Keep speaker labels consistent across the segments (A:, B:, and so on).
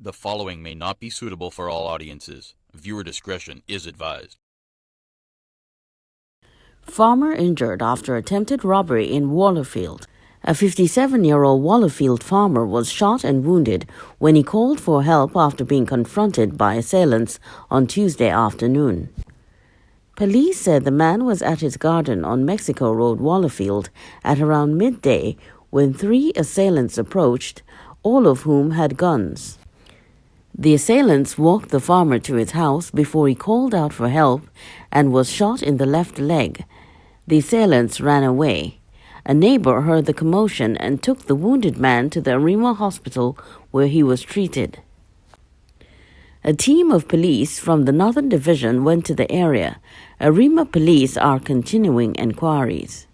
A: The following may not be suitable for all audiences. Viewer discretion is advised.
B: Farmer injured after attempted robbery in Waterfield. A 57-year-old Waterfield farmer was shot and wounded when he called for help after being confronted by assailants on Tuesday afternoon. Police said the man was at his garden on Mexico Road, Waterfield, at around midday when 3 assailants approached, all of whom had guns. The assailants walked the farmer to his house before he called out for help and was shot in the left leg. The assailants ran away. A neighbor heard the commotion and took the wounded man to the Arima hospital where he was treated. A team of police from the Northern Division went to the area. Arima police are continuing inquiries.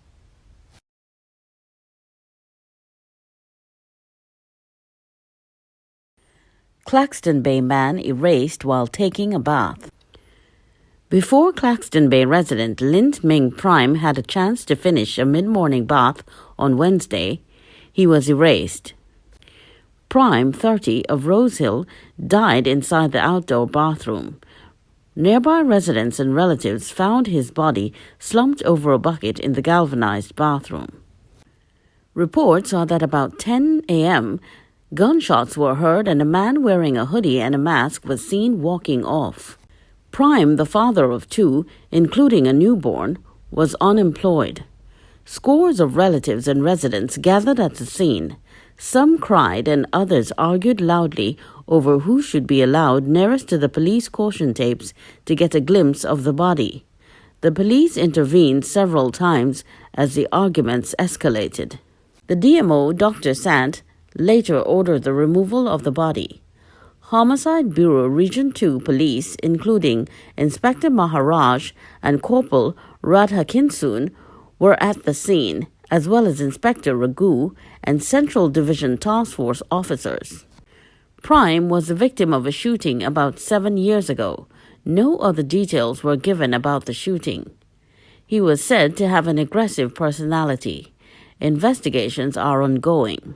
B: Claxton Bay man erased while taking a bath. Before Claxton Bay resident Lint Ming Prime had a chance to finish a mid-morning bath on Wednesday, he was erased. Prime, 30, of Rosehill, died inside the outdoor bathroom. Nearby residents and relatives found his body slumped over a bucket in the galvanized bathroom. Reports are that about 10 a.m., gunshots were heard and a man wearing a hoodie and a mask was seen walking off. Prime, the father of 2, including a newborn, was unemployed. Scores of relatives and residents gathered at the scene. Some cried and others argued loudly over who should be allowed nearest to the police caution tapes to get a glimpse of the body. The police intervened several times as the arguments escalated. The DMO, Dr. Sant, later ordered the removal of the body. Homicide Bureau Region 2 Police, including Inspector Maharaj and Corporal Radhakinsoon, were at the scene, as well as Inspector Raghu and Central Division Task Force officers. Prime was the victim of a shooting about 7 years ago. No other details were given about the shooting. He was said to have an aggressive personality. Investigations are ongoing.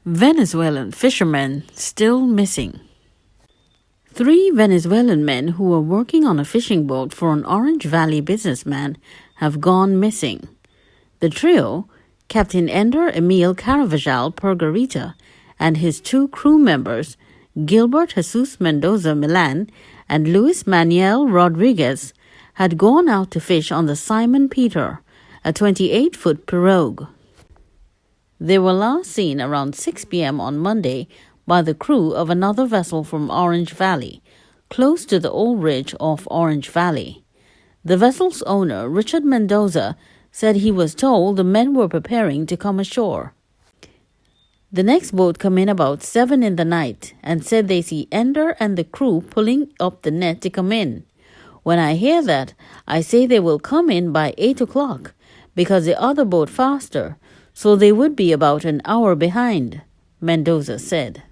B: Venezuelan fishermen still missing. 3 Venezuelan men who were working on a fishing boat for an Orange Valley businessman have gone missing. The trio, Captain Ender Emil Caravajal Pergarita and his 2 crew members, Gilbert Jesus Mendoza Milan and Luis Manuel Rodriguez, had gone out to fish on the Simon Peter, a 28-foot pirogue. They were last seen around 6 p.m. on Monday by the crew of another vessel from Orange Valley, close to the old ridge off Orange Valley. The vessel's owner, Richard Mendoza, said he was told the men were preparing to come ashore. The next boat came in about 7 in the night and said they see Ender and the crew pulling up the net to come in. When I hear that, I say they will come in by 8 o'clock because the other boat faster, so they would be about an hour behind, Mendoza said.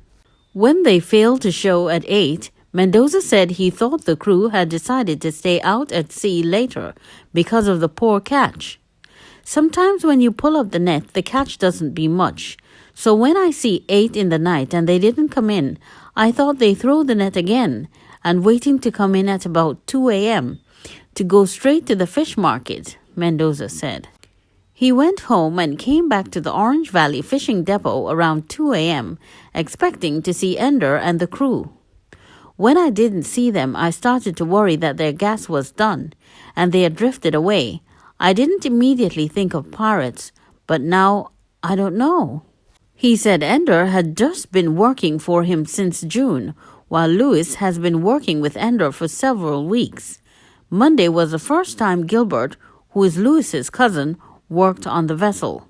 B: When they failed to show at 8, Mendoza said he thought the crew had decided to stay out at sea later because of the poor catch. Sometimes when you pull up the net, the catch doesn't be much. So when I see 8 in the night and they didn't come in, I thought they throw the net again and waiting to come in at about 2 a.m. to go straight to the fish market, Mendoza said. He went home and came back to the Orange Valley Fishing Depot around 2 a.m., expecting to see Ender and the crew. When I didn't see them, I started to worry that their gas was done, and they had drifted away. I didn't immediately think of pirates, but now I don't know. He said Ender had just been working for him since June, while Louis has been working with Ender for several weeks. Monday was the first time Gilbert, who is Louis's cousin, worked on the vessel.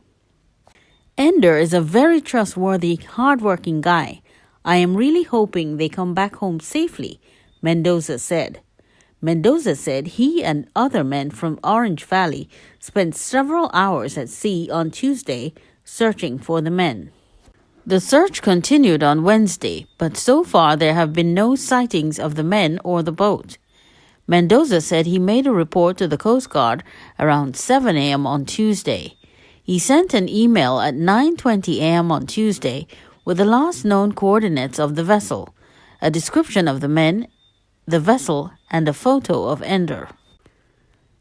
B: Ender is a very trustworthy, hard-working guy. I am really hoping they come back home safely, Mendoza said. Mendoza said he and other men from Orange Valley spent several hours at sea on Tuesday searching for the men. The search continued on Wednesday, but so far there have been no sightings of the men or the boat. Mendoza said he made a report to the Coast Guard around 7 a.m. on Tuesday. He sent an email at 9:20 a.m. on Tuesday with the last known coordinates of the vessel, a description of the men, the vessel, and a photo of Ender.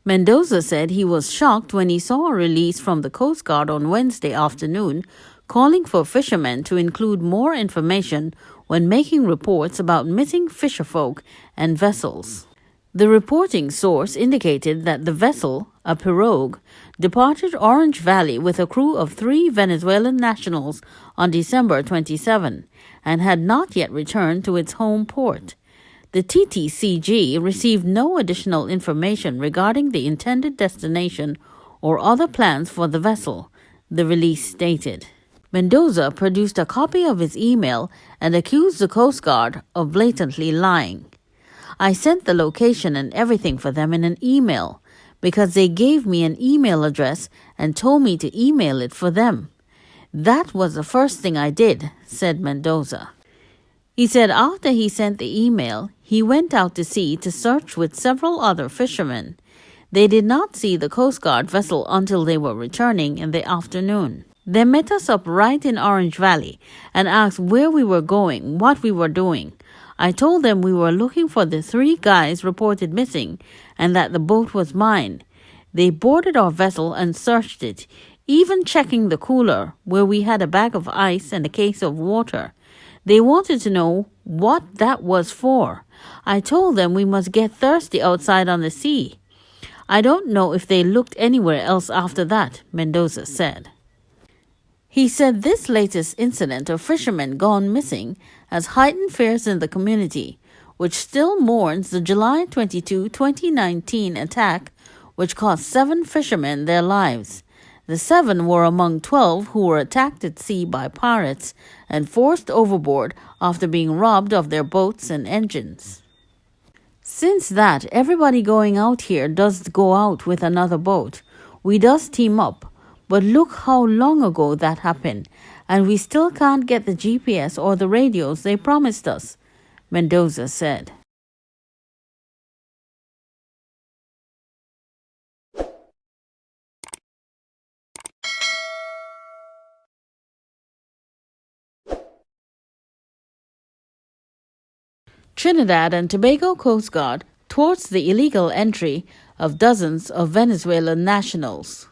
B: Mendoza said he was shocked when he saw a release from the Coast Guard on Wednesday afternoon calling for fishermen to include more information when making reports about missing fisherfolk and vessels. The reporting source indicated that the vessel, a pirogue, departed Orange Valley with a crew of 3 Venezuelan nationals on December 27 and had not yet returned to its home port. The TTCG received no additional information regarding the intended destination or other plans for the vessel, the release stated. Mendoza produced a copy of his email and accused the Coast Guard of blatantly lying. I sent the location and everything for them in an email because they gave me an email address and told me to email it for them. That was the first thing I did, said Mendoza. He said after he sent the email, he went out to sea to search with several other fishermen. They did not see the Coast Guard vessel until they were returning in the afternoon. They met us up right in Orange Valley and asked where we were going, what we were doing. I told them we were looking for the 3 guys reported missing and that the boat was mine. They boarded our vessel and searched it, even checking the cooler where we had a bag of ice and a case of water. They wanted to know what that was for. I told them we must get thirsty outside on the sea. I don't know if they looked anywhere else after that, Mendoza said. He said this latest incident of fishermen gone missing has heightened fears in the community, which still mourns the July 22, 2019 attack, which cost 7 fishermen their lives. The 7 were among 12 who were attacked at sea by pirates and forced overboard after being robbed of their boats and engines. Since that, everybody going out here does go out with another boat. We does team up. But look how long ago that happened, and we still can't get the GPS or the radios they promised us, Mendoza said. Trinidad and Tobago Coast Guard thwarts the illegal entry of dozens of Venezuelan nationals.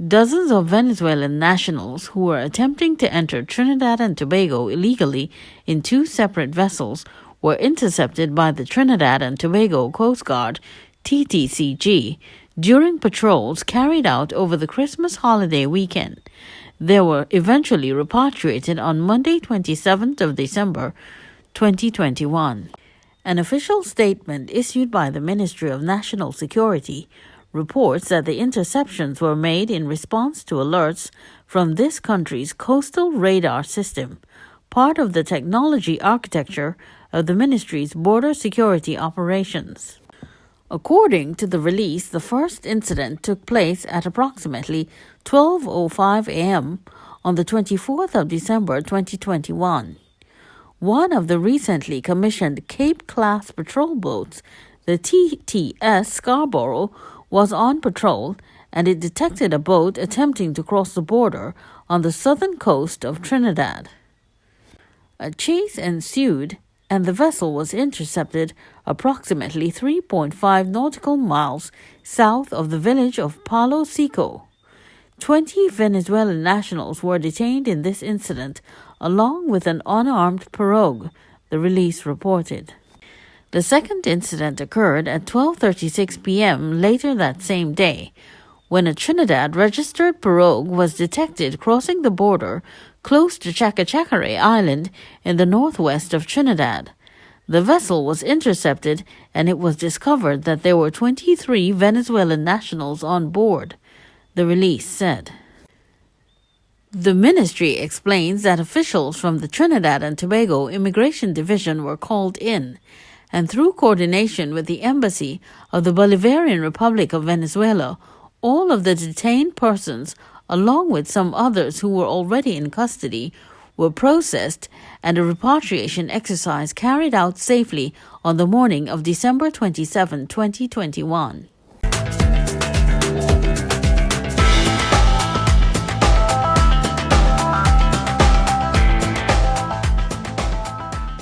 B: Dozens of Venezuelan nationals who were attempting to enter Trinidad and Tobago illegally in 2 separate vessels were intercepted by the Trinidad and Tobago Coast Guard, TTCG, during patrols carried out over the Christmas holiday weekend. They were eventually repatriated on Monday, 27th of December, 2021. An official statement issued by the Ministry of National Security reports that the interceptions were made in response to alerts from this country's coastal radar system, part of the technology architecture of the ministry's border security operations. According to the release, the first incident took place at approximately 12:05 a.m. on the 24th of December 2021. One of the recently commissioned Cape-class patrol boats, the TTS Scarborough, was on patrol, and it detected a boat attempting to cross the border on the southern coast of Trinidad. A chase ensued, and the vessel was intercepted approximately 3.5 nautical miles south of the village of Palo Seco. 20 Venezuelan nationals were detained in this incident, along with an unarmed pirogue, the release reported. The second incident occurred at 12:36 p.m. later that same day, when a Trinidad-registered pirogue was detected crossing the border close to Chacachacare Island in the northwest of Trinidad. The vessel was intercepted, and it was discovered that there were 23 Venezuelan nationals on board, the release said. The ministry explains that officials from the Trinidad and Tobago Immigration Division were called in, and through coordination with the Embassy of the Bolivarian Republic of Venezuela, all of the detained persons along with some others who were already in custody, were processed and a repatriation exercise carried out safely on the morning of December 27, 2021.